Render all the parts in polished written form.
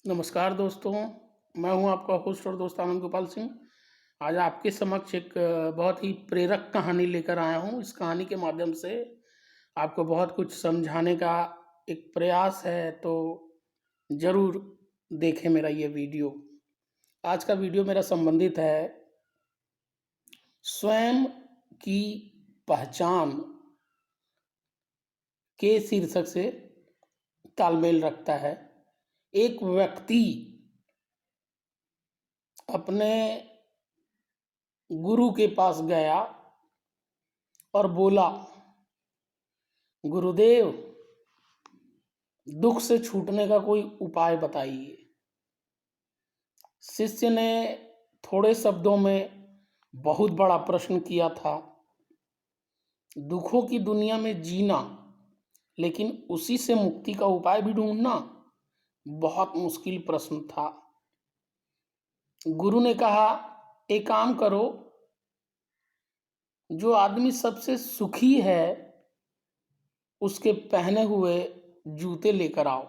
नमस्कार दोस्तों, मैं हूं आपका होस्ट और दोस्त आनंद गोपाल सिंह। आज आपके समक्ष एक बहुत ही प्रेरक कहानी लेकर आया हूं। इस कहानी के माध्यम से आपको बहुत कुछ समझाने का एक प्रयास है, तो ज़रूर देखें मेरा ये वीडियो। आज का वीडियो मेरा संबंधित है स्वयं की पहचान के शीर्षक से तालमेल रखता है। एक व्यक्ति अपने गुरु के पास गया और बोला, गुरुदेव, दुख से छूटने का कोई उपाय बताइए। शिष्य ने थोड़े शब्दों में बहुत बड़ा प्रश्न किया था। दुखों की दुनिया में जीना, लेकिन उसी से मुक्ति का उपाय भी ढूंढना बहुत मुश्किल प्रश्न था। गुरु ने कहा, एक काम करो, जो आदमी सबसे सुखी है उसके पहने हुए जूते लेकर आओ,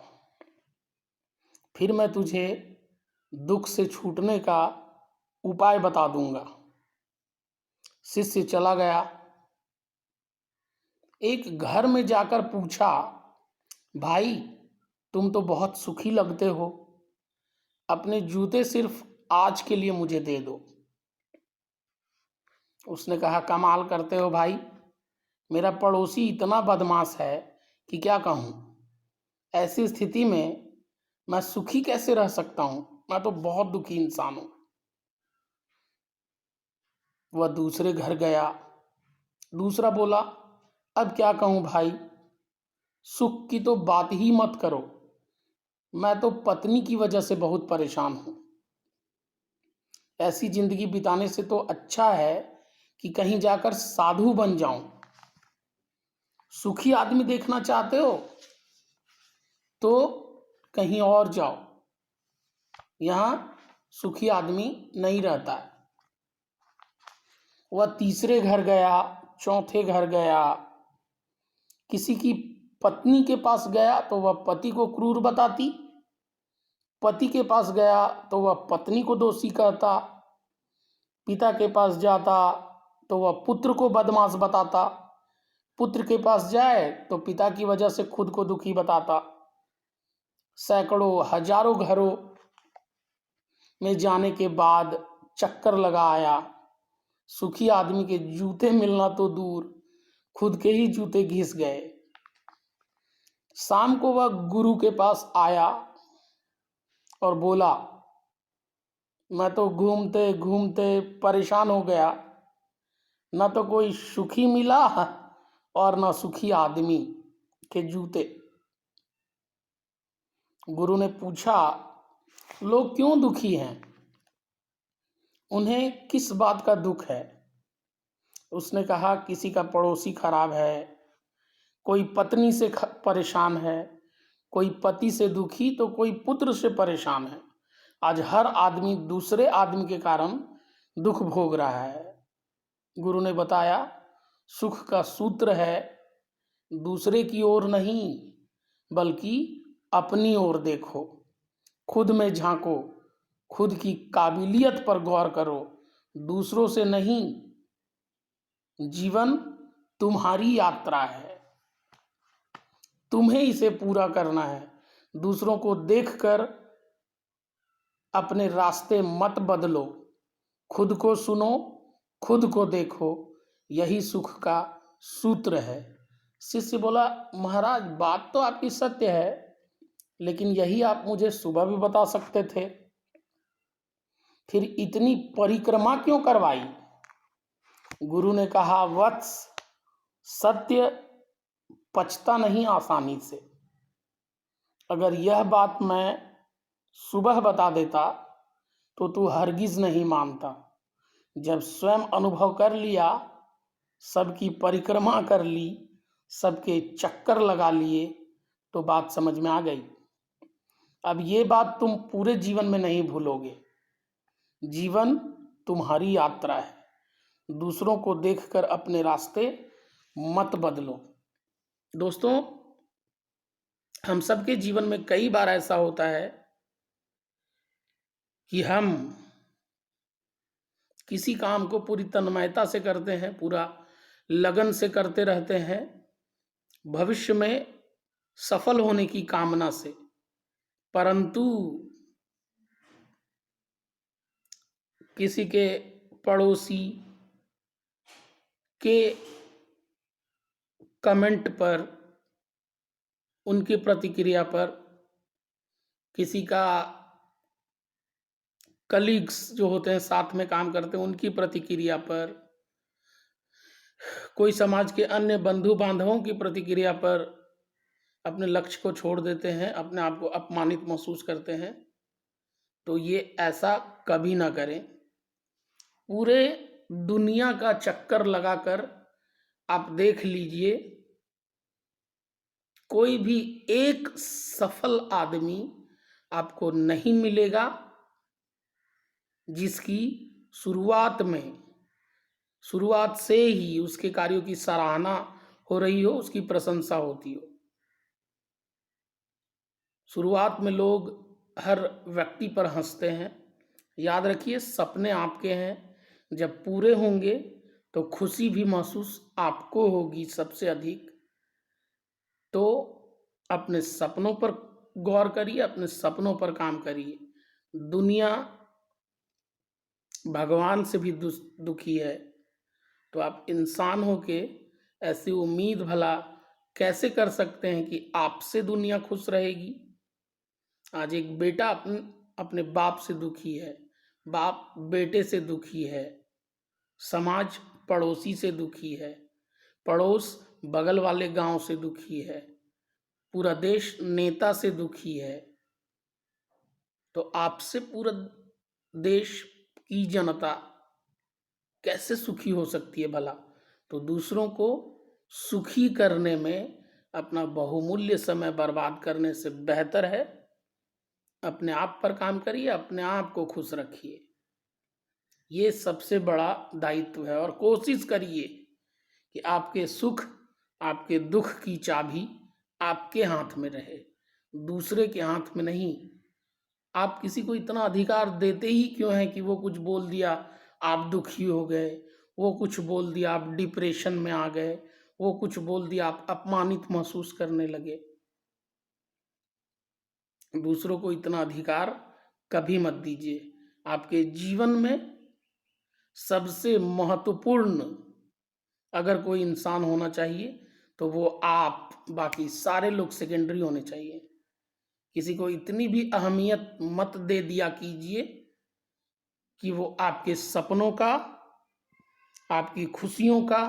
फिर मैं तुझे दुख से छूटने का उपाय बता दूंगा। शिष्य चला गया। एक घर में जाकर पूछा, भाई, तुम तो बहुत सुखी लगते हो, अपने जूते सिर्फ आज के लिए मुझे दे दो। उसने कहा, कमाल करते हो भाई, मेरा पड़ोसी इतना बदमाश है कि क्या कहूँ। ऐसी स्थिति में मैं सुखी कैसे रह सकता हूँ? मैं तो बहुत दुखी इंसान हूँ। वह दूसरे घर गया। दूसरा बोला, अब क्या कहूँ भाई, सुख की तो बात ही मत करो, मैं तो पत्नी की वजह से बहुत परेशान हूँ। ऐसी जिंदगी बिताने से तो अच्छा है कि कहीं जाकर साधु बन जाऊं। सुखी आदमी देखना चाहते हो तो कहीं और जाओ, यहाँ सुखी आदमी नहीं रहता है। वह तीसरे घर गया, चौथे घर गया, किसी की पत्नी के पास गया तो वह पति को क्रूर बताती, पति के पास गया तो वह पत्नी को दोषी कहता, पिता के पास जाता तो वह पुत्र को बदमाश बताता, पुत्र के पास जाए तो पिता की वजह से खुद को दुखी बताता। सैकड़ों हजारों घरों में जाने के बाद चक्कर लगा आया। सुखी आदमी के जूते मिलना तो दूर, खुद के ही जूते घिस गए। शाम को वह गुरु के पास आया और बोला, मैं तो घूमते घूमते परेशान हो गया, न तो कोई सुखी मिला और न सुखी आदमी के जूते। गुरु ने पूछा, लोग क्यों दुखी हैं? उन्हें किस बात का दुख है? उसने कहा, किसी का पड़ोसी खराब है, कोई पत्नी से परेशान है, कोई पति से दुखी तो कोई पुत्र से परेशान है। आज हर आदमी दूसरे आदमी के कारण दुख भोग रहा है। गुरु ने बताया, सुख का सूत्र है, दूसरे की ओर नहीं बल्कि अपनी ओर देखो, खुद में झांको, खुद की काबिलियत पर गौर करो, दूसरों से नहीं। जीवन तुम्हारी यात्रा है, तुम्हें इसे पूरा करना है। दूसरों को देखकर अपने रास्ते मत बदलो, खुद को सुनो, खुद को देखो, यही सुख का सूत्र है। शिष्य बोला, महाराज, बात तो आपकी सत्य है, लेकिन यही आप मुझे सुबह भी बता सकते थे, फिर इतनी परिक्रमा क्यों करवाई? गुरु ने कहा, वत्स, सत्य पचता नहीं आसानी से। अगर यह बात मैं सुबह बता देता तो तू हरगिज नहीं मानता। जब स्वयं अनुभव कर लिया, सबकी परिक्रमा कर ली, सबके चक्कर लगा लिए, तो बात समझ में आ गई। अब ये बात तुम पूरे जीवन में नहीं भूलोगे। जीवन तुम्हारी यात्रा है, दूसरों को देखकर अपने रास्ते मत बदलो। दोस्तों, हम सबके जीवन में कई बार ऐसा होता है कि हम किसी काम को पूरी तन्मयता से करते हैं, पूरा लगन से करते रहते हैं, भविष्य में सफल होने की कामना से, परंतु किसी के पड़ोसी के कमेंट पर, उनकी प्रतिक्रिया पर, किसी का कलीग्स जो होते हैं साथ में काम करते हैं उनकी प्रतिक्रिया पर, कोई समाज के अन्य बंधु बांधवों की प्रतिक्रिया पर अपने लक्ष्य को छोड़ देते हैं, अपने आप को अपमानित महसूस करते हैं। तो ये ऐसा कभी ना करें। पूरे दुनिया का चक्कर लगाकर आप देख लीजिए, कोई भी एक सफल आदमी आपको नहीं मिलेगा जिसकी शुरुआत से ही उसके कार्यों की सराहना हो रही हो, उसकी प्रशंसा होती हो। शुरुआत में लोग हर व्यक्ति पर हंसते हैं। याद रखिए, सपने आपके हैं, जब पूरे होंगे तो खुशी भी महसूस आपको होगी सबसे अधिक। तो अपने सपनों पर गौर करिए, अपने सपनों पर काम करिए। दुनिया भगवान से भी दुखी है, तो आप इंसान होके ऐसी उम्मीद भला कैसे कर सकते हैं कि आपसे दुनिया खुश रहेगी। आज एक बेटा अपने बाप से दुखी है, बाप बेटे से दुखी है, समाज पड़ोसी से दुखी है, पड़ोस बगल वाले गांव से दुखी है, पूरा देश नेता से दुखी है। तो आपसे पूरा देश की जनता कैसे सुखी हो सकती है भला? तो दूसरों को सुखी करने में अपना बहुमूल्य समय बर्बाद करने से बेहतर है अपने आप पर काम करिए, अपने आप को खुश रखिए। ये सबसे बड़ा दायित्व है। और कोशिश करिए कि आपके सुख, आपके दुख की चाबी आपके हाथ में रहे, दूसरे के हाथ में नहीं। आप किसी को इतना अधिकार देते ही क्यों हैं कि वो कुछ बोल दिया आप दुखी हो गए, वो कुछ बोल दिया आप डिप्रेशन में आ गए, वो कुछ बोल दिया आप अपमानित महसूस करने लगे। दूसरों को इतना अधिकार कभी मत दीजिए। आपके जीवन में सबसे महत्वपूर्ण अगर कोई इंसान होना चाहिए तो वो आप, बाकी सारे लोग सेकेंडरी होने चाहिए। किसी को इतनी भी अहमियत मत दे दिया कीजिए कि वो आपके सपनों का, आपकी खुशियों का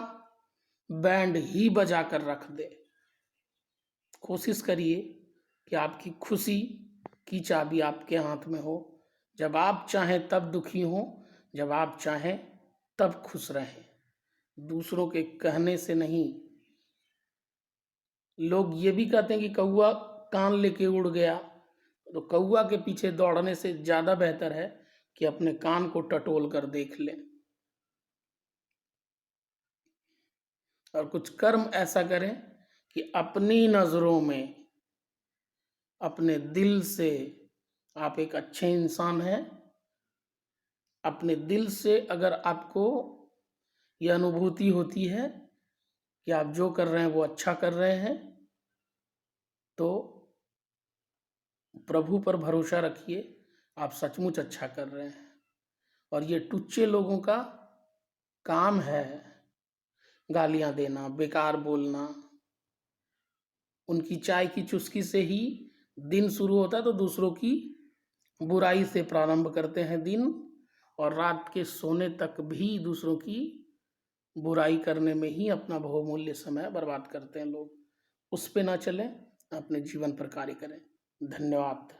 बैंड ही बजा कर रख दे। कोशिश करिए कि आपकी खुशी की चाबी आपके हाथ में हो। जब आप चाहें तब दुखी हो, जब आप चाहें तब खुश रहें, दूसरों के कहने से नहीं। लोग ये भी कहते हैं कि कौआ कान लेके उड़ गया, तो कौआ के पीछे दौड़ने से ज़्यादा बेहतर है कि अपने कान को टटोल कर देख लें और कुछ कर्म ऐसा करें कि अपनी नज़रों में, अपने दिल से आप एक अच्छे इंसान हैं। अपने दिल से अगर आपको यह अनुभूति होती है कि आप जो कर रहे हैं वो अच्छा कर रहे हैं, तो प्रभु पर भरोसा रखिए, आप सचमुच अच्छा कर रहे हैं। और ये टुच्चे लोगों का काम है गालियां देना, बेकार बोलना। उनकी चाय की चुस्की से ही दिन शुरू होता है, तो दूसरों की बुराई से प्रारंभ करते हैं दिन, और रात के सोने तक भी दूसरों की बुराई करने में ही अपना बहुमूल्य समय बर्बाद करते हैं लोग। उस पे ना चलें, अपने जीवन पर कार्य करें। धन्यवाद।